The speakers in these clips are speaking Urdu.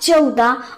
14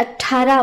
18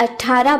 18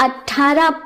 18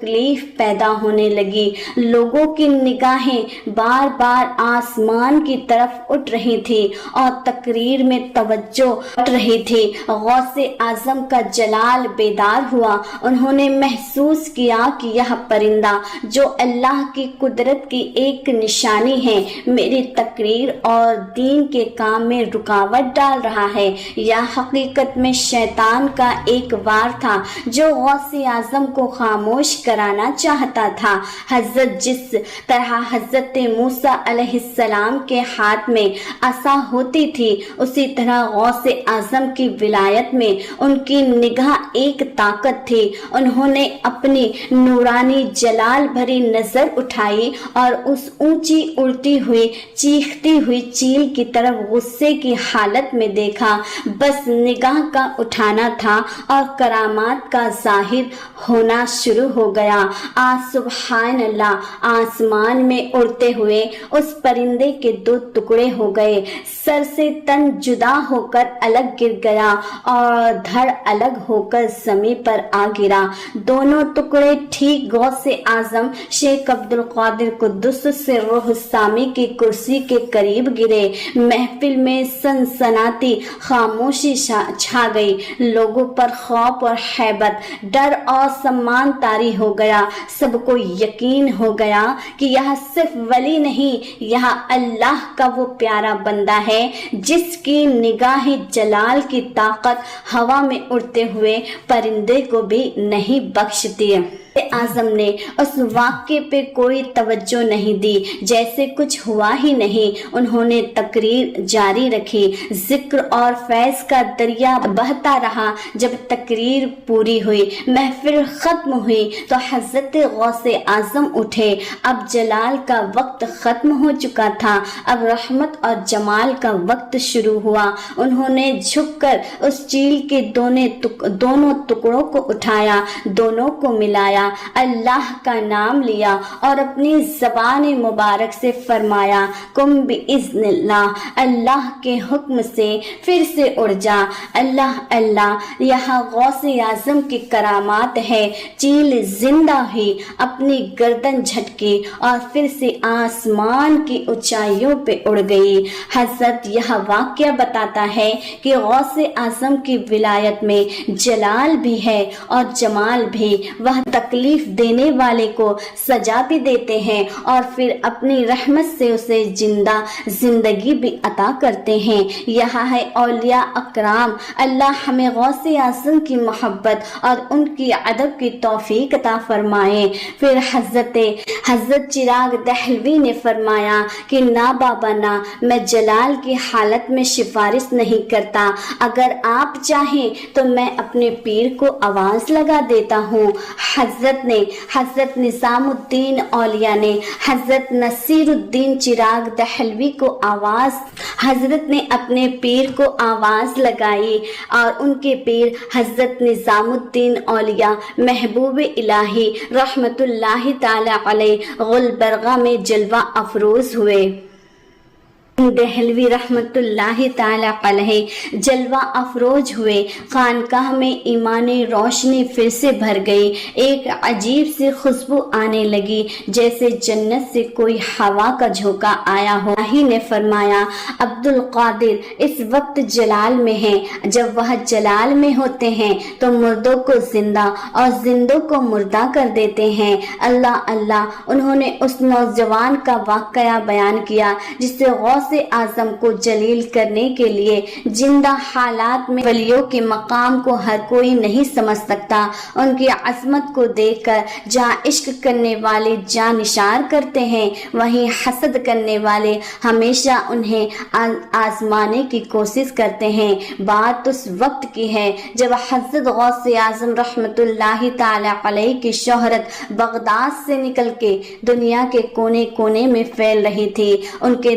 تکلیف پیدا ہونے لگی۔ لوگوں کی نگاہیں بار بار آسمان کی طرف اٹھ رہی تھی اور تقریر میں توجہ ہٹ رہی تھی۔ غوث اعظم کا جلال بیدار ہوا۔ انہوں نے محسوس کیا کہ یہ پرندہ جو اللہ کی قدرت کی ایک نشانی ہے میری تقریر اور دین کے کام میں رکاوٹ ڈال رہا ہے۔ یہ حقیقت میں شیطان کا ایک وار تھا جو غوث اعظم کو خاموش کرانا چاہتا تھا۔ حضرت جس طرح حضرت موسیٰ علیہ السلام کے ہاتھ میں عصا ہوتی تھی اسی طرح غوث اعظم کی ولایت میں ان کی نگاہ ایک طاقت تھی۔ انہوں نے اپنی نورانی جلال بھری نظر اٹھائی اور اس اونچی اڑتی ہوئی چیختی ہوئی چیل کی طرف غصے کی حالت میں دیکھا۔ بس نگاہ کا اٹھانا تھا اور کرامات کا ظاہر ہونا شروع ہو گیا۔ سبحان اللہ! آسمان میں اڑتے ہوئے اس پرندے کے 2 ٹکڑے ہو گئے۔ سر سے تن جدا ہو کر الگ گر گیا اور دھڑ الگ ہو کر زمین پر آ گرا۔ دونوں ٹکڑے ٹھیک غوث اعظم شیخ عبد القادر قدس سرہ السامی کی کرسی کے قریب گرے۔ محفل میں سنسناتی خاموشی چھا گئی۔ لوگوں پر خوف اور ہیبت، ڈر اور سمان طاری ہو گیا۔ سب کو یقین ہو گیا کہ یہ صرف ولی نہیں، یہ اللہ کا وہ پیارا بندہ ہے جس کی نگاہ جلال کی طاقت ہوا میں اڑتے ہوئے پرندے کو بھی نہیں بخشتی۔ اعظم نے اس واقعے پہ کوئی توجہ نہیں دی، جیسے کچھ ہوا ہی نہیں۔ انہوں نے تقریر جاری رکھی۔ ذکر اور فیض کا دریا بہتا رہا۔ جب تقریر پوری ہوئی، محفل ختم ہوئی تو حضرت غوث اعظم اٹھے۔ اب جلال کا وقت ختم ہو چکا تھا، اب رحمت اور جمال کا وقت شروع ہوا۔ انہوں نے جھک کر اس چیل کے دونوں ٹکڑوں کو اٹھایا، دونوں کو ملایا، اللہ کا نام لیا اور اپنی زبان مبارک سے فرمایا کم بِإِذْنِ اللہ، اللہ کے حکم سے پھر سے اڑ جا۔ اللہ اللہ! یہاں غوث اعظم کی کرامات ہے۔ چیل زندہ ہوئی، اپنی گردن جھٹکی اور پھر سے آسمان کی اونچائیوں پہ اڑ گئی۔ حضرت یہ واقعہ بتاتا ہے کہ غوث اعظم کی ولایت میں جلال بھی ہے اور جمال بھی۔ وہ تکلیف دینے والے کو سزا بھی دیتے ہیں اور پھر اپنی رحمت سے اسے زندگی بھی عطا کرتے ہیں۔ یہاں ہے اولیاء اکرام۔ اللہ ہمیں غوث اعظم کی محبت اور ان کی ادب کی توفیق عطا فرمائے۔ پھر حضرت چراغ دہلوی نے فرمایا کہ نہ بابا نہ، میں جلال کی حالت میں سفارش نہیں کرتا، اگر آپ چاہیں تو میں اپنے پیر کو آواز لگا دیتا ہوں۔ حضرت نظام الدین اولیاء نے حضرت نصیر الدین چراغ دہلوی کو حضرت نے اپنے پیر کو آواز لگائی اور ان کے پیر حضرت نظام الدین اولیاء محبوب الہی رحمت اللہ تعالی علیہ گلبرگہ میں جلوہ افروز ہوئے۔ دہلوی رحمت اللہ تعالی علیہ جلوہ افروز ہوئے۔ خانقاہ میں ایمانی روشنی پھر سے بھر گئی۔ ایک عجیب سی خوشبو آنے لگی جیسے جنت سے کوئی ہوا کا جھونکا آیا ہو۔ الہی نے فرمایا عبد القادر اس وقت جلال میں ہیں۔ جب وہ جلال میں ہوتے ہیں تو مردوں کو زندہ اور زندوں کو مردہ کر دیتے ہیں۔ اللہ اللہ! انہوں نے اس نوجوان کا واقعہ بیان کیا جس سے غوث اعظم کو جلیل کرنے کے لیے زندہ حالات میں ولیوں کے مقام کو ہر کوئی نہیں سمجھ سکتا۔ ان کی عظمت کو دیکھ کر جہاں عشق کرنے والے جاں نثار کرتے ہیں، وہیں حسد کرنے والے ہمیشہ انہیں آزمانے کی کوشش کرتے ہیں۔ بات اس وقت کی ہے جب حضرت غوث اعظم رحمت اللہ تعالی علیہ کی شہرت بغداد سے نکل کے دنیا کے کونے کونے میں پھیل رہی تھی۔ ان کے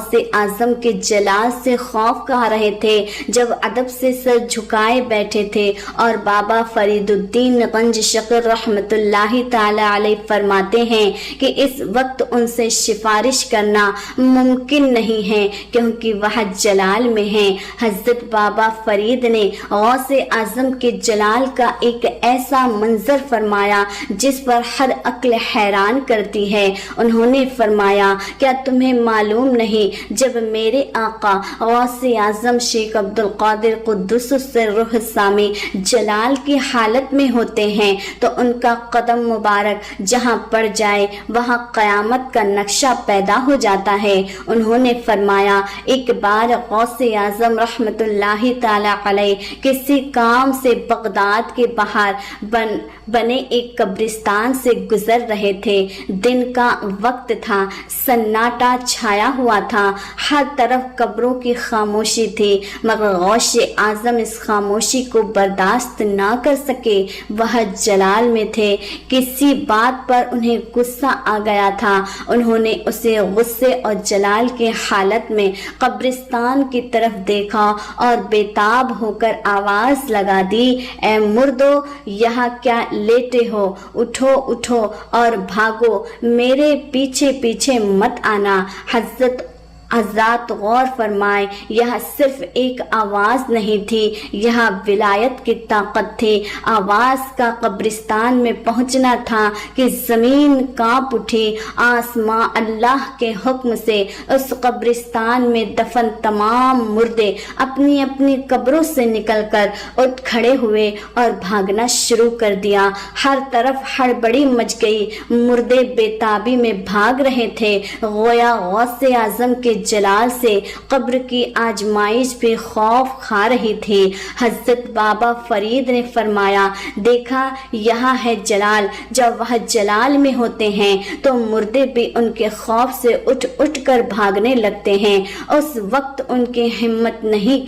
غوث اعظم کے جلال سے خوف کھا رہے تھے جب ادب سے سر جھکائے بیٹھے تھے، اور بابا فرید الدین گنج شکر رحمت اللہ تعالی علیہ فرماتے ہیں کہ اس وقت ان سے سفارش کرنا ممکن نہیں ہے کیونکہ وہ جلال میں ہیں۔ حضرت بابا فرید نے غوث اعظم کے جلال کا ایک ایسا منظر فرمایا جس پر ہر عقل حیران کرتی ہے۔ انہوں نے فرمایا، کیا تمہیں معلوم نہیں جب میرے آقا غوث اعظم شیخ عبد القادر قدس السر السامی جلال کی حالت میں ہوتے ہیں تو ان کا قدم مبارک جہاں پڑ جائے وہاں قیامت کا نقشہ پیدا ہو جاتا ہے۔ انہوں نے فرمایا، ایک بار غوث اعظم رحمت اللہ تعالی علیہ کسی کام سے بغداد کے باہر بنے ایک قبرستان سے گزر رہے تھے۔ دن کا وقت تھا، سناٹا چھایا ہوا تھا، ہر طرف قبروں کی خاموشی تھی، مگر غوث اعظم اس خاموشی کو برداشت نہ کر سکے۔ وہ جلال میں تھے، کسی بات پر انہیں غصہ آ گیا تھا۔ انہوں نے اسے غصے اور جلال کی حالت میں قبرستان کی طرف دیکھا اور بےتاب ہو کر آواز لگا دی، اے مردو، یہاں کیا لیٹے ہو؟ اٹھو اٹھو اور بھاگو، میرے پیچھے پیچھے مت آنا۔ حضرات غور فرمائے، یہ صرف ایک آواز نہیں تھی، یہ ولایت کی طاقت تھی۔ آواز کا قبرستان میں پہنچنا تھا کہ زمین کانپ اٹھی۔ آسماں اللہ کے حکم سے اس قبرستان میں دفن تمام مردے اپنی اپنی قبروں سے نکل کر اٹھ کھڑے ہوئے اور بھاگنا شروع کر دیا۔ ہر طرف ہڑبڑی مچ گئی، مردے بےتابی میں بھاگ رہے تھے، گویا غوث اعظم کے جلال سے قبر کی آزمائش بھی خوف کھا رہی تھی۔ حضرت بابا فرید نے فرمایا، دیکھا یہاں ہے جلال، جب وہ جلال میں ہوتے ہیں تو مردے بھی ان کے خوف سے اٹھ اٹھ کر بھاگنے لگتے ہیں۔ اس وقت ان کی ہمت نہیں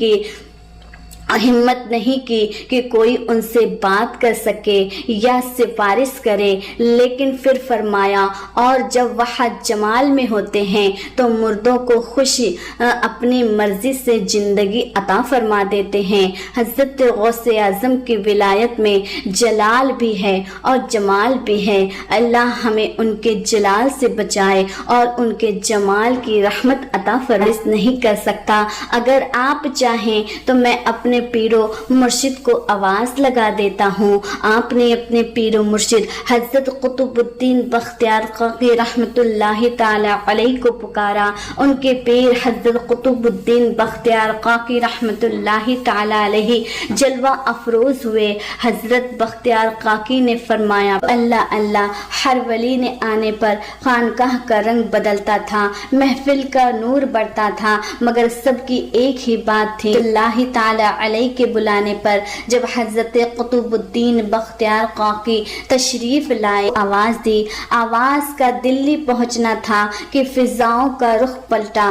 کی کہ کوئی ان سے بات کر سکے یا سفارش کرے، لیکن پھر فرمایا، اور جب وہ جمال میں ہوتے ہیں تو مردوں کو خوشی اپنی مرضی سے زندگی عطا فرما دیتے ہیں۔ حضرت غوث اعظم کی ولایت میں جلال بھی ہے اور جمال بھی ہے۔ اللہ ہمیں ان کے جلال سے بچائے اور ان کے جمال کی رحمت عطا فرمائے نہیں کر سکتا۔ اگر آپ چاہیں تو میں اپنے پیر و مرشد کو آواز لگا دیتا ہوں۔ آپ نے اپنے پیر و مرشد حضرت قطب الدین بختیار کاکی رحمت اللہ تعالی علیہ کو پکارا۔ ان کے پیر حضرت قطب الدین بختیار کاکی رحمت اللہ تعالی علیہ جلوہ افروز ہوئے۔ حضرت بختیار کاکی نے فرمایا، اللہ اللہ، ہر ولی نے آنے پر خانقاہ کا رنگ بدلتا تھا، محفل کا نور بڑھتا تھا، مگر سب کی ایک ہی بات تھی، اللہ تعالی علیہ کے بلانے پر جب حضرت قطب الدین بختیار کاکی تشریف لائے، آواز دی۔ آواز کا دلی پہنچنا تھا کہ فضاؤں کا رخ پلٹا۔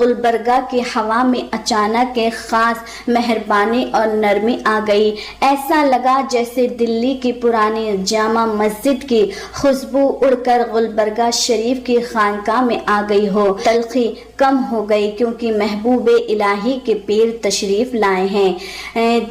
گلبرگہ کی ہوا میں اچانک ایک خاص مہربانی اور نرمی آ گئی۔ ایسا لگا جیسے دلی کی پرانی جامع مسجد کی خوشبو اڑ کر گلبرگہ شریف کی خانقاہ میں آ گئی ہو۔ تلخی کم ہو گئی کیونکہ محبوب الہی کے پیر تشریف لائے ہیں۔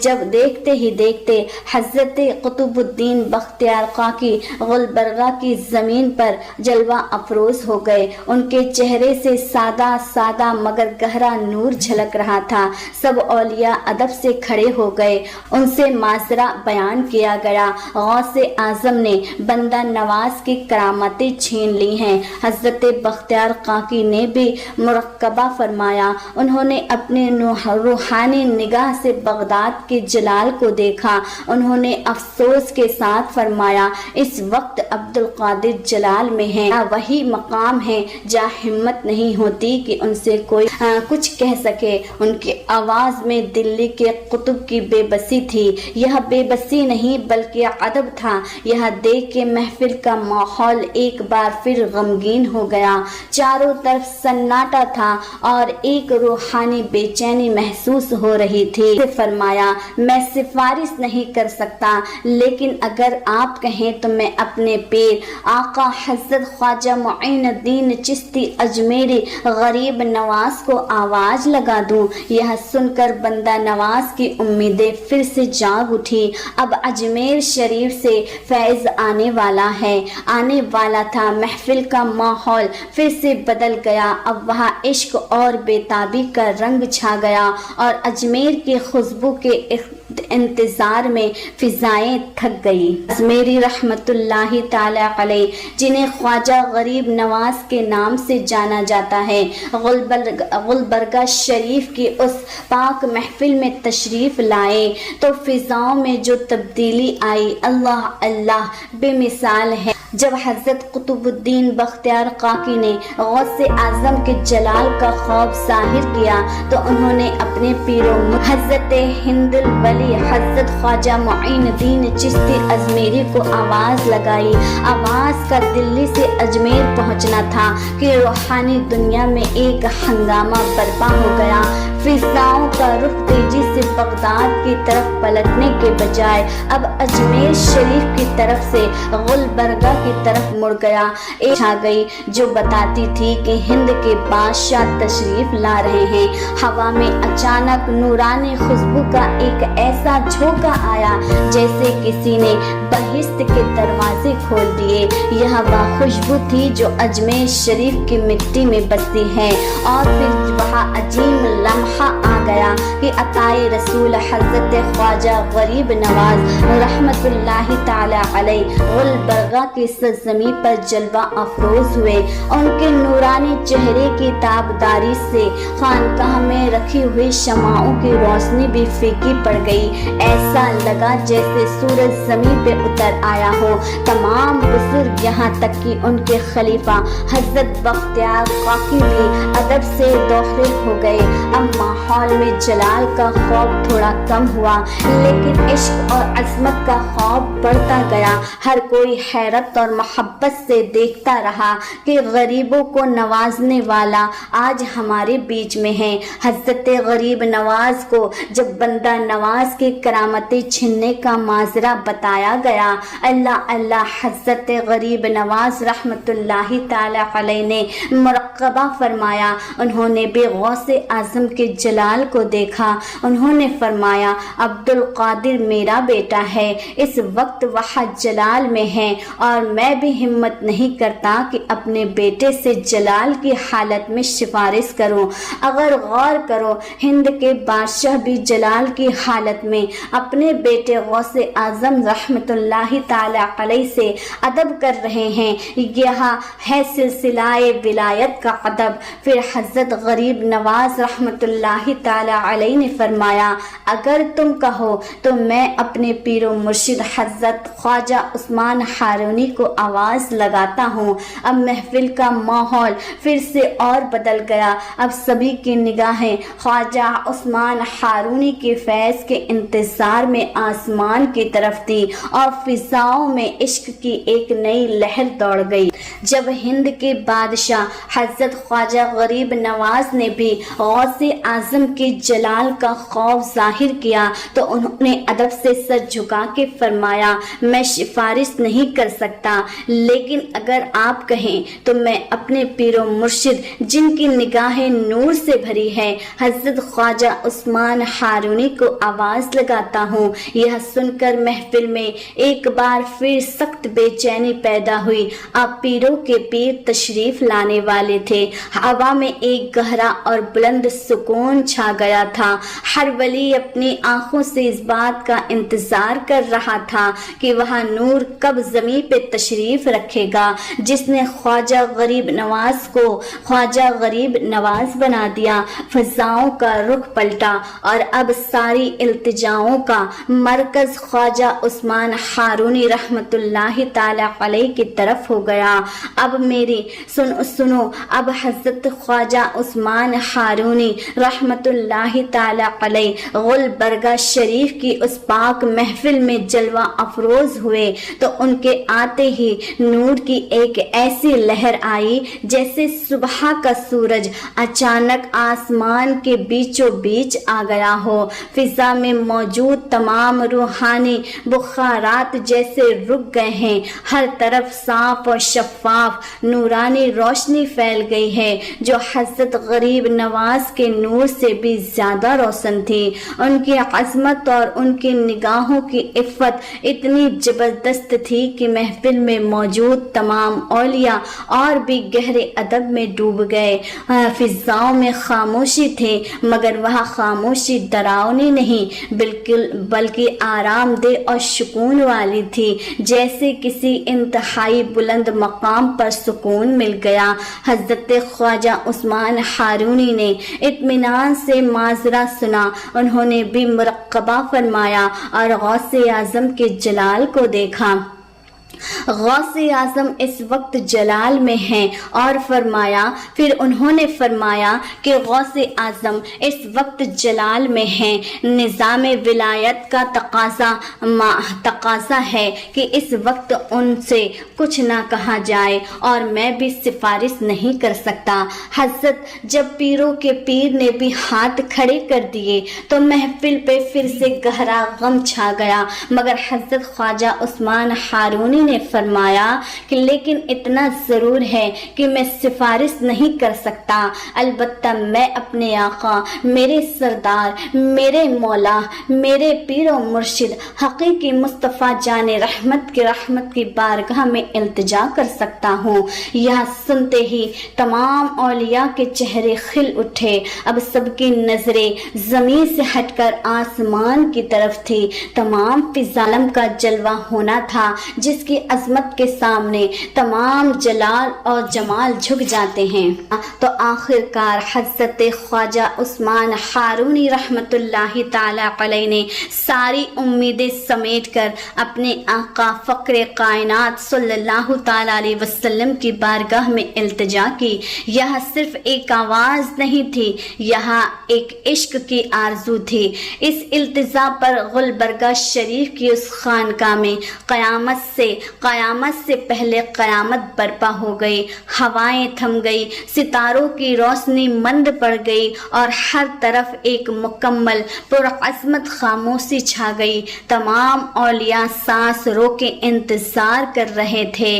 جب دیکھتے ہی دیکھتے حضرت قطب الدین بختیار کاکی گلبرگہ کی زمین پر جلوہ افروز ہو گئے۔ ان کے چہرے سے سادہ مگر گہرا نور جھلک رہا تھا۔ سب اولیاء ادب سے کھڑے ہو گئے، ان سے معذرہ بیان کیا گیا۔ غوث اعظم نے بندہ نواز کی کرامتیں چھین لی ہیں۔ حضرت بختیار کاکی نے بھی مراقبہ فرمایا۔ انہوں نے اپنے روحانی نگاہ سے بغداد کے جلال کو دیکھا۔ انہوں نے افسوس کے ساتھ فرمایا، اس وقت عبد القادر جلال میں ہیں، وہی مقام ہے جہاں ہمت نہیں ہوتی کہ ان سے کوئی کچھ کہہ سکے۔ ان کی آواز میں دلی کے قطب کی بے بسی تھی۔ یہ بے بسی نہیں بلکہ ادب تھا۔ یہ دیکھ کے محفل کا ماحول ایک بار پھر غمگین ہو گیا۔ چاروں طرف سناٹا تھا اور ایک روحانی بے چینی محسوس ہو رہی تھی۔ فرمایا، میں سفارش نہیں کر سکتا، لیکن اگر آپ کہیں تو میں اپنے پیر آقا حضرت خواجہ معین الدین چشتی اجمیری غریب نواز کو آواز لگا دوں۔ یہ سن کر بندہ نواز کی امیدیں پھر سے جاگ اٹھی۔ اب اجمیر شریف سے فیض آنے والا ہے، آنے والا تھا۔ محفل کا ماحول پھر سے بدل گیا۔ اب وہاں عشق اور بیتابی کا رنگ چھا گیا اور اجمیر کی خوشبو کے انتظار میں فضائیں تھک گئی۔ اجمیری رحمت اللہ تعالی علیہ، جنہیں خواجہ غریب نواز کے نام سے جانا جاتا ہے، گلبرگہ شریف کی اس پاک محفل میں تشریف لائے تو فضاؤں میں جو تبدیلی آئی اللہ اللہ بے مثال ہے۔ جب حضرت قطب الدین بختیار کاکی نے غوث اعظم کے جلال کا خوف ظاہر کیا تو انہوں نے اپنے پیر و مرشد حضرت ہند الولی حضرت خواجہ معین الدین چشتی اجمیری کو آواز لگائی۔ آواز کا دلی سے اجمیر پہنچنا تھا کہ روحانی دنیا میں ایک ہنگامہ برپا ہو گیا۔ فضاؤں کا رخ تیزی سے بغداد کی طرف پلٹنے کے بجائے اب اجمیر شریف کی طرف سے گلبرگہ کی طرف مڑ گیا۔ ایک آ گئی جو بتاتی تھی کہ ہند کے بادشاہ تشریف لا رہے ہیں۔ ہوا میں اچانک نورانی خوشبو کا ایک ایسا جھونکا آیا جیسے کسی نے بہشت کے دروازے کھول دیے۔ یہ ہوا خوشبو تھی جو اجمیر شریف کی مٹی میں بستی ہے۔ اور پھر وہاں عجیب لمحہ آ گیا کہ عطائے رسول حضرت خواجہ غریب نواز رحمت اللہ تعالی علیہ گلبرگہ کی سرزمین پر جلوہ افروز ہوئے۔ ان کے نورانی چہرے کی تابداری سے خانقاہ میں رکھی ہوئی شمعوں کی روشنی بھی پھیکی پڑ گئی۔ ایسا لگا جیسے سورج زمین پہ اتر آیا ہو۔ تمام بزرگ یہاں تک کہ ان کے خلیفہ حضرت بختیار کاکی بھی ادب سے دوہرے ہو گئے۔ اب ماحول میں جلال کا خوف تھوڑا کم ہوا لیکن عشق اور عظمت کا خوف بڑھتا گیا۔ ہر کوئی حیرت اور محبت سے دیکھتا رہا کہ غریبوں کو نوازنے والا آج ہمارے بیچ میں ہے۔ حضرت غریب نواز کو جب بندہ نواز کی کرامتیں چھننے کا ماجرا بتایا گیا، اللہ اللہ حضرت غریب نواز رحمت اللہ تعالی علیہ نے مراقبہ فرمایا۔ انہوں نے بھی غوث اعظم کے جلال کو دیکھا۔ انہوں نے فرمایا عبد القادر میرا بیٹا ہے، اس وقت وہاں جلال میں ہے اور میں بھی ہمت نہیں کرتا کہ اپنے بیٹے سے جلال کی حالت میں سفارش کروں۔ اگر غور کرو ہند کے بادشاہ بھی جلال کی حالت میں اپنے بیٹے غوث اعظم رحمت اللہ تعالی علیہ سے ادب کر رہے ہیں۔ یہاں ہے سلسلہ ولایت کا ادب۔ پھر حضرت غریب نواز رحمت اللہ تعالی علیہ نے فرمایا اگر تم کہو تو میں اپنے پیر و مرشد حضرت خواجہ عثمان ہارونی کو آواز لگاتا ہوں۔ اب محفل کا ماحول پھر سے اور بدل گیا۔ اب سبھی کی نگاہیں خواجہ عثمان ہارونی کے فیض کے انتظار میں آسمان کی طرف تھی اور فضاؤں میں عشق کی ایک نئی لہر دوڑ گئی۔ جب ہند کے بادشاہ حضرت خواجہ غریب نواز نے بھی غوث اعظم کے جلال کا خوف ظاہر کیا تو انہوں نے ادب سے سر جھکا کے فرمایا میں سفارش نہیں کر سکتا، لیکن اگر آپ کہیں تو میں اپنے پیر و مرشد جن کی نگاہیں نور سے بھری ہے حضرت خواجہ عثمان ہارونی کو آواز لگاتا ہوں۔ یہ سن کر محفل میں ایک بار پھر سخت بے چینی پیدا ہوئی۔ آپ پیروں کے پیر تشریف لانے والے تھے۔ ہوا میں ایک گہرا اور بلند سکون چھا گیا تھا۔ ہر ولی اپنی آنکھوں سے اس بات کا انتظار کر رہا تھا کہ وہاں نور کب زمین پہ تشریف رکھے گا جس نے خواجہ غریب نواز کو خواجہ غریب نواز بنا دیا۔ فضاؤں کا رخ پلٹا اور اب ساری التجاؤں کا مرکز خواجہ عثمان ہارونی رحمت اللہ تعالی علیہ کی طرف ہو گیا۔ اب میری سنو اب حضرت خواجہ عثمان ہارونی رحمت اللہ تعالی علیہ گلبرگہ شریف کی اس پاک محفل میں جلوہ افروز ہوئے تو ان کے آتے ہی نور کی ایک ایسی ایسی لہر آئی جیسے صبح کا سورج اچانک آسمان کے بیچوں بیچ آ گیا ہو۔ فضا میں موجود تمام روحانی بخارات جیسے رک گئے ہیں، ہر طرف صاف اور شفاف نورانی روشنی پھیل گئی ہے جو حضرت غریب نواز کے نور سے بھی زیادہ روشن تھی۔ ان کی عظمت اور ان کی نگاہوں کی عفت اتنی زبردست تھی کہ محفل میں موجود تمام اولیاء اور بھی گہرے ادب میں ڈوب گئے۔ فضاؤں میں خاموشی تھی، مگر وہ خاموشی ڈراؤنی نہیں بلکہ آرام دہ اور سکون والی تھی، جیسے کسی انتہائی بلند مقام پر سکون مل گیا۔ حضرت خواجہ عثمان ہارونی نے اطمینان سے معذرہ سنا، انہوں نے بھی مراقبہ فرمایا اور غوث اعظم کے جلال کو دیکھا۔ غوث اعظم اس وقت جلال میں ہیں اور پھر انہوں نے فرمایا کہ غوث اعظم اس وقت جلال میں ہیں، نظام ولایت کا تقاضا ہے کہ اس وقت ان سے کچھ نہ کہا جائے اور میں بھی سفارش نہیں کر سکتا۔ حضرت جب پیروں کے پیر نے بھی ہاتھ کھڑے کر دیے تو محفل پہ پھر سے گہرا غم چھا گیا، مگر حضرت خواجہ عثمان ہارونی نے فرمایا کہ لیکن اتنا ضرور ہے کہ میں سفارش نہیں کر سکتا، البتہ میں اپنے آقا، میرے سردار، میرے مولا، میرے پیر و مرشد حقیقی مصطفیٰ جان رحمت کی بارگاہ میں التجا کر سکتا ہوں۔ یہ سنتے ہی تمام اولیاء کے چہرے کھل اٹھے۔ اب سب کی نظریں زمین سے ہٹ کر آسمان کی طرف تھی۔ تمام فضالم کا جلوہ ہونا تھا جس کی عظمت کے سامنے تمام جلال اور جمال جھک جاتے ہیں۔ تو آخر کار حضرت خواجہ عثمان ہارونی رحمت اللہ تعالی علیہ نے ساری امیدیں سمیٹ کر اپنے آقا فخر کائنات صلی اللہ تعالی علیہ وسلم کی بارگاہ میں التجا کی۔ یہ صرف ایک آواز نہیں تھی، یہ ایک عشق کی آرزو تھی۔ اس التجا پر گلبرگہ شریف کی اس خانقاہ میں قیامت سے پہلے قیامت برپا ہو گئی، ہوائیں تھم گئی، ستاروں کی روشنی مند پڑ گئی اور ہر طرف ایک مکمل پرعظمت خاموشی چھا گئی۔ تمام اولیاء سانس روکے انتظار کر رہے تھے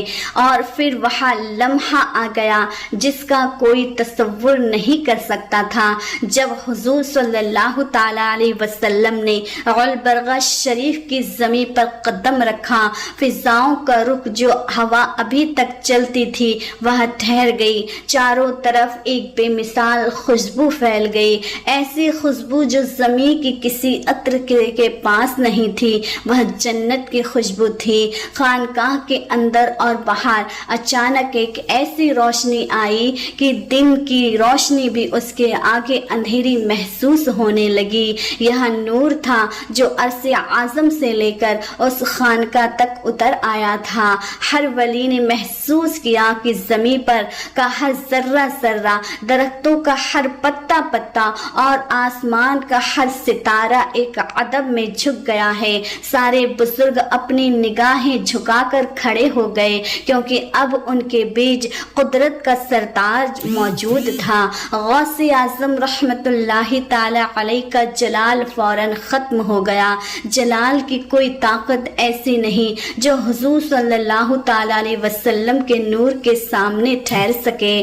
اور پھر وہ لمحہ آ گیا جس کا کوئی تصور نہیں کر سکتا تھا، جب حضور صلی اللہ تعالی علیہ وسلم نے گلبرگہ شریف کی زمین پر قدم رکھا۔ فضاؤں کا رخ جو ہوا ابھی تک چلتی تھی وہ ٹھہر گئی، چاروں طرف ایک بے مثال خوشبو پھیل گئی، ایسی خوشبو جو زمین کی کسی عطر کے پاس نہیں تھی، وہ جنت کی خوشبو تھی۔ خانقاہ کے اندر اور باہر اچانک ایک ایسی روشنی آئی کہ دن کی روشنی بھی اس کے آگے اندھیری محسوس ہونے لگی۔ یہ نور تھا جو عرش اعظم سے لے کر اس خانقاہ تک اتر آیا تھا۔ ہر ولی نے محسوس کیا کہ زمین پر کا ہر ذرہ ذرہ، درختوں کا ہر پتا پتا اور آسمان کا ہر ستارہ ایک ادب میں جھک گیا ہے۔ سارے بزرگ اپنی نگاہیں جھکا کر کھڑے ہو گئے کیونکہ اب ان کے بیچ قدرت کا سرتاج موجود تھا۔ غوث اعظم رحمت اللہ تعالی علیہ کا جلال فوراً ختم ہو گیا۔ جلال کی کوئی طاقت ایسی نہیں جو حضور صلی اللہ تعالی علیہ وسلم کے نور کے سامنے ٹھہر سکے۔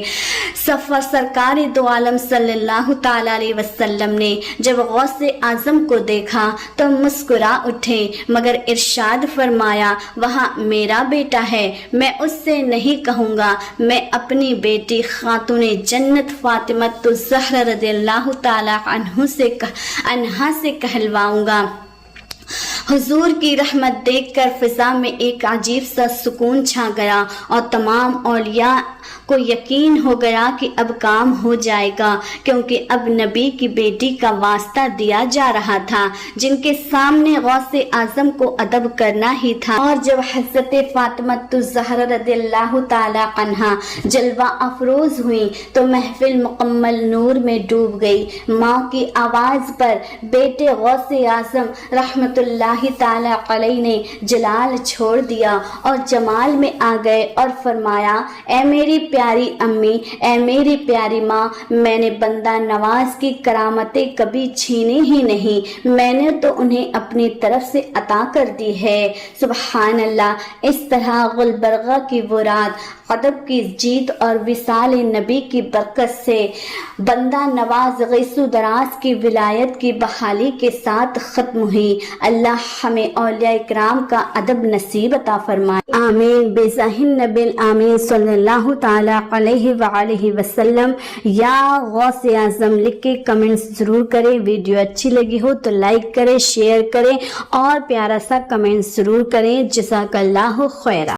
سرکار دو عالم صلی اللہ تعالی علیہ وسلم نے جب غوث اعظم کو دیکھا تو مسکرا اٹھے، مگر ارشاد فرمایا وہاں میرا بیٹا ہے، میں اس سے نہیں کہوں گا، میں اپنی بیٹی خاتون جنت فاطمہ الزہرا رضی اللہ تعالی عنہا سے کہلواؤں گا۔ حضور کی رحمت دیکھ کر فضا میں ایک عجیب سا سکون چھا گیا اور تمام اولیاء کو یقین ہو گیا کہ اب کام ہو جائے گا، کیونکہ اب نبی کی بیٹی کا واسطہ دیا جا رہا تھا جن کے سامنے غوث اعظم کو ادب کرنا ہی تھا۔ اور جب حضرت فاطمہ الزہرا رضی اللہ تعالی عنہا جلوہ افروز ہوئی تو محفل مکمل نور میں ڈوب گئی۔ ماں کی آواز پر بیٹے غوث اعظم رحمت اللہ اللہ تعالی علیہ نے جلال چھوڑ دیا اور جمال میں آ گئے اور فرمایا اے میری پیاری امی، اے میری پیاری ماں، میں نے بندہ نواز کی کرامتیں کبھی چھینی ہی نہیں، میں نے تو انہیں اپنی طرف سے عطا کر دی ہے۔ سبحان اللہ۔ اس طرح گلبرگہ کی وہ رات ادب کی جیت اور وصال نبی کی برکت سے بندہ نواز غیث و دراز کی ولایت کی بحالی کے ساتھ ختم ہوئی۔ اللہ ہمیں اولیاء کرام کا ادب نصیب عطا فرمائے، آمین بجاہ النبی الامین صلی اللہ تعالی علیہ وآلہ وسلم۔ یا غوث اعظم لکھ کے کمنٹس ضرور کریں، ویڈیو اچھی لگی ہو تو لائک کریں، شیئر کریں اور پیارا سا کمنٹ ضرور کریں۔ جزاک اللہ خیرہ۔